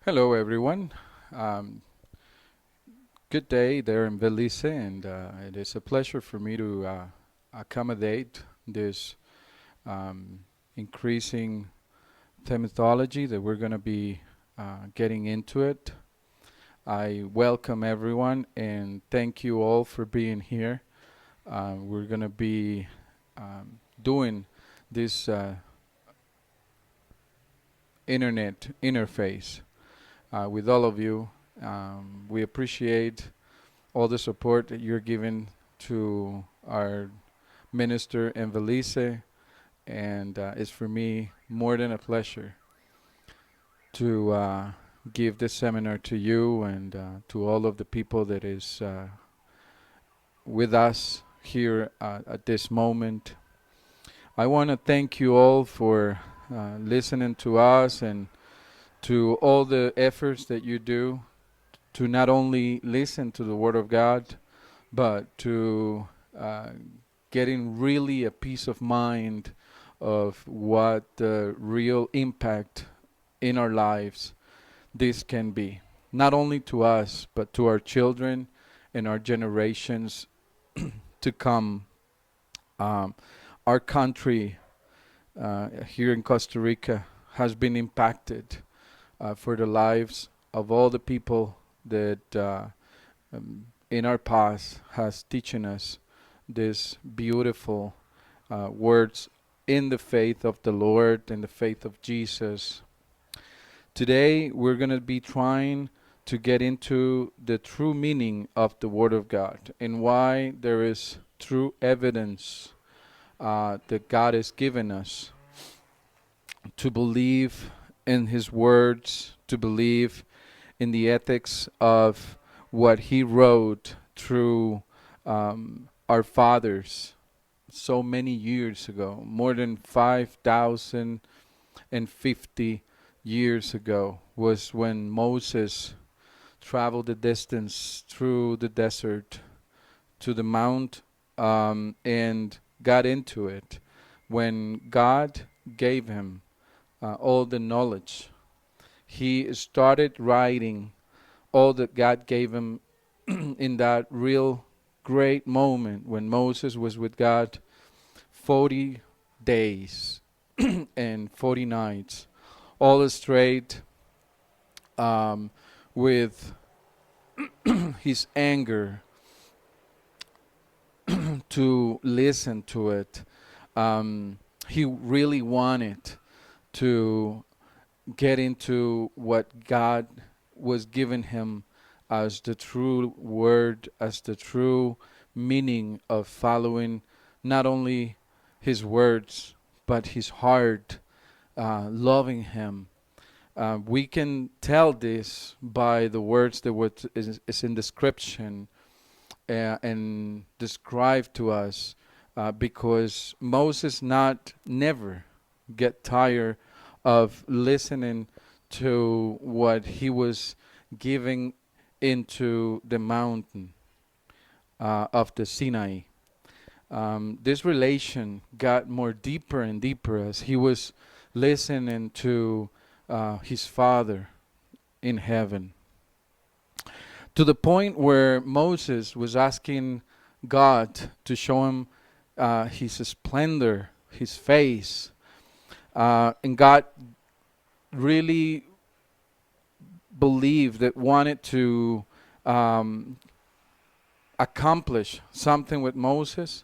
Hello, everyone. Um, Good day there in Belize, and it is a pleasure for me to accommodate this um, increasing thematology that we're going to be getting into it. I welcome everyone and thank you all for being here. We're going to be doing this internet interface with all of you. We appreciate all the support that you're giving to our minister in Belize, and it's for me more than a pleasure to give this seminar to you and to all of the people that is with us here at this moment. I want to thank you all for listening to us and to all the efforts that you do to not only listen to the Word of God, but to uh, getting really a peace of mind of what the real impact in our lives this can be, not only to us but to our children and our generations to come. um, our country here in Costa Rica has been impacted for the lives of all the people that in our past has teaching us these beautiful words in the faith of the Lord and the faith of Jesus. Today we're going to be trying to get into the true meaning of the Word of God and why there is true evidence that God has given us to believe in His words, to believe in the ethics of what He wrote through our fathers so many years ago, more than 5,050 years ago, was when Moses traveled the distance through the desert to the mount and got into it. When God gave him all the knowledge, he started writing all that God gave him in that real great moment when Moses was with God 40 days and 40 nights, all straight with his anger to listen to it. He really wanted to get into what God was giving him as the true word, as the true meaning of following not only his words, but his heart, loving him. We can tell this by the words that is in the description and described to us, because Moses not never get tired of listening to what he was giving into the mountain of the Sinai. This relation got more deeper and deeper as he was listening to his father in heaven, to the point where Moses was asking God to show him his splendor, his face, and God really believed that wanted to um, accomplish something with Moses.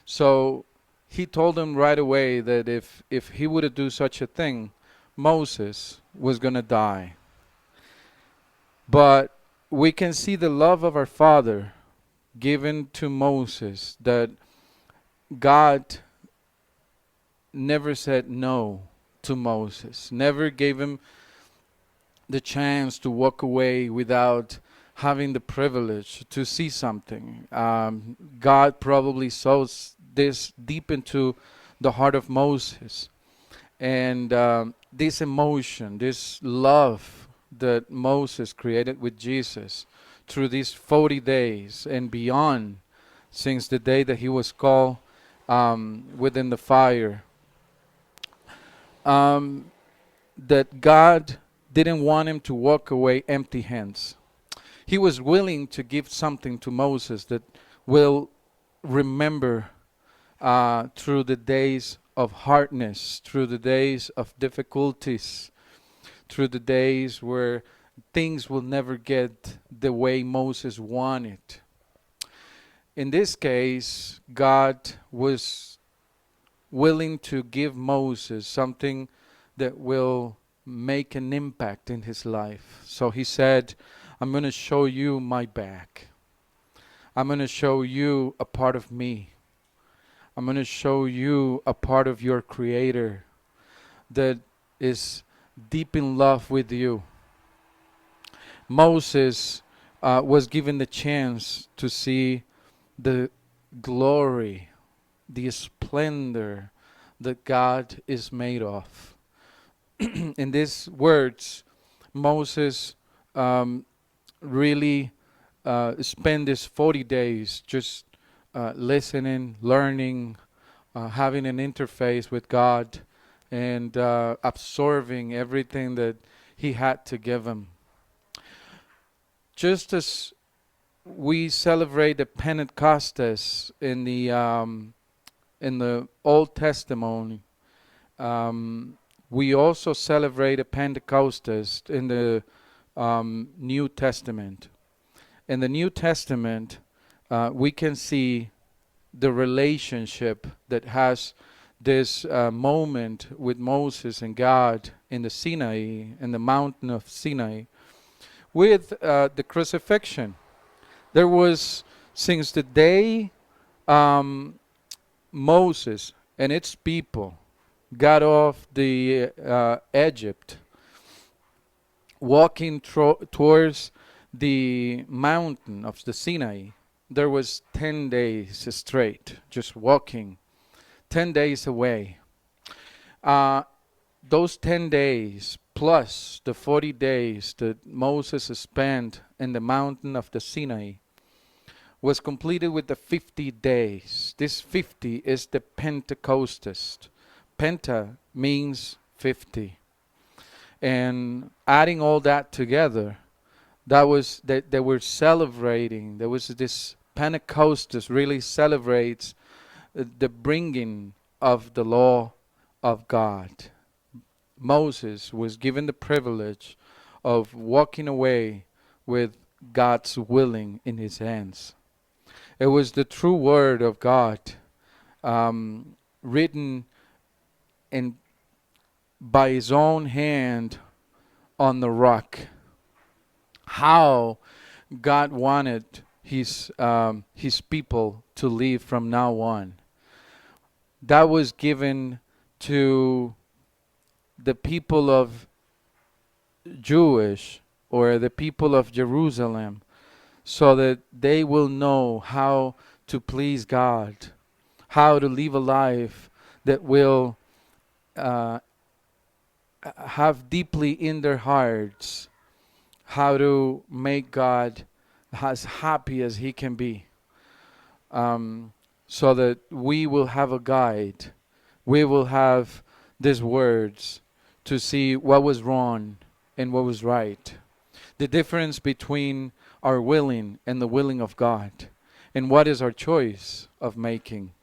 So he told him right away that if he would do such a thing, Moses was going to die. But we can see the love of our Father given to Moses, that God never said no to Moses, never gave him the chance to walk away without having the privilege to see something. God probably saw this deep into the heart of Moses. And this emotion, this love that Moses created with Jesus through these 40 days and beyond, since the day that he was called within the fire, that God didn't want him to walk away empty hands. He was willing to give something to Moses that will remember through the days of hardness, through the days of difficulties, through the days where things will never get the way Moses wanted. In this case, God was willing to give Moses something that will make an impact in his life. So he said, I'm going to show you my back. I'm going to show you a part of me. I'm going to show you a part of your Creator that is deep in love with you. Moses was given the chance to see the glory, the splendor that God is made of. In these words, Moses really spent these 40 days just listening, learning, having an interface with God, and absorbing everything that He had to give him. Just as we celebrate the Pentecostes in the Old Testament, we also celebrate the Pentecostes in the New Testament. In the New Testament, we can see the relationship that has this moment with Moses and God in the Sinai, in the mountain of Sinai, with the crucifixion. There was, since the day Moses and its people got off the Egypt, walking towards the mountain of the Sinai, there was 10 days straight, just walking, 10 days away. Those 10 days plus the 40 days that Moses spent in the mountain of the Sinai was completed with the 50 days. This 50 is the Pentecostes. Penta means 50. And adding all that together, that was that they were celebrating. There was this Pentecostes really celebrates the bringing of the law of God. Moses was given the privilege of walking away with God's willing in his hands. It was the true word of God, written in by his own hand on the rock. How God wanted his people to live from now on. That was given to the people of Jewish or the people of Jerusalem, so that they will know how to please God, how to live a life that will have deeply in their hearts how to make God as happy as He can be, so that we will have a guide. We will have these words to see what was wrong and what was right. The difference between our willing and the willing of God. And what is our choice of making?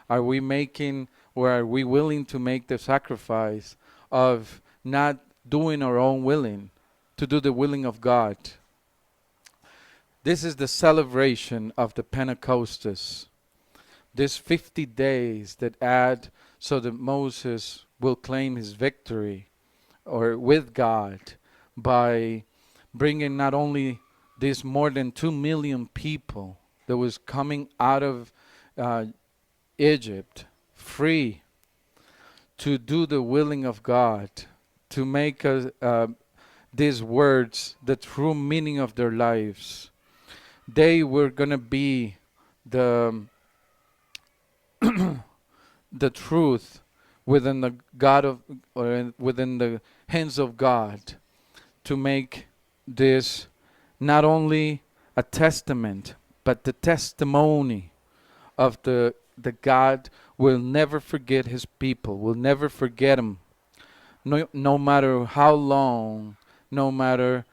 Are we making, or are we willing to make the sacrifice of not doing our own willing, to do the willing of God? This is the celebration of the Pentecostes. These 50 days that add so that Moses will claim his victory or with God by bringing not only these more than 2 million people that was coming out of Egypt free to do the willing of God, to make these words the true meaning of their lives. They were going to be the the truth within the God of, or within the hands of God, to make this not only a testament but the testimony of the God will never forget His people, will never forget them, no matter how long no matter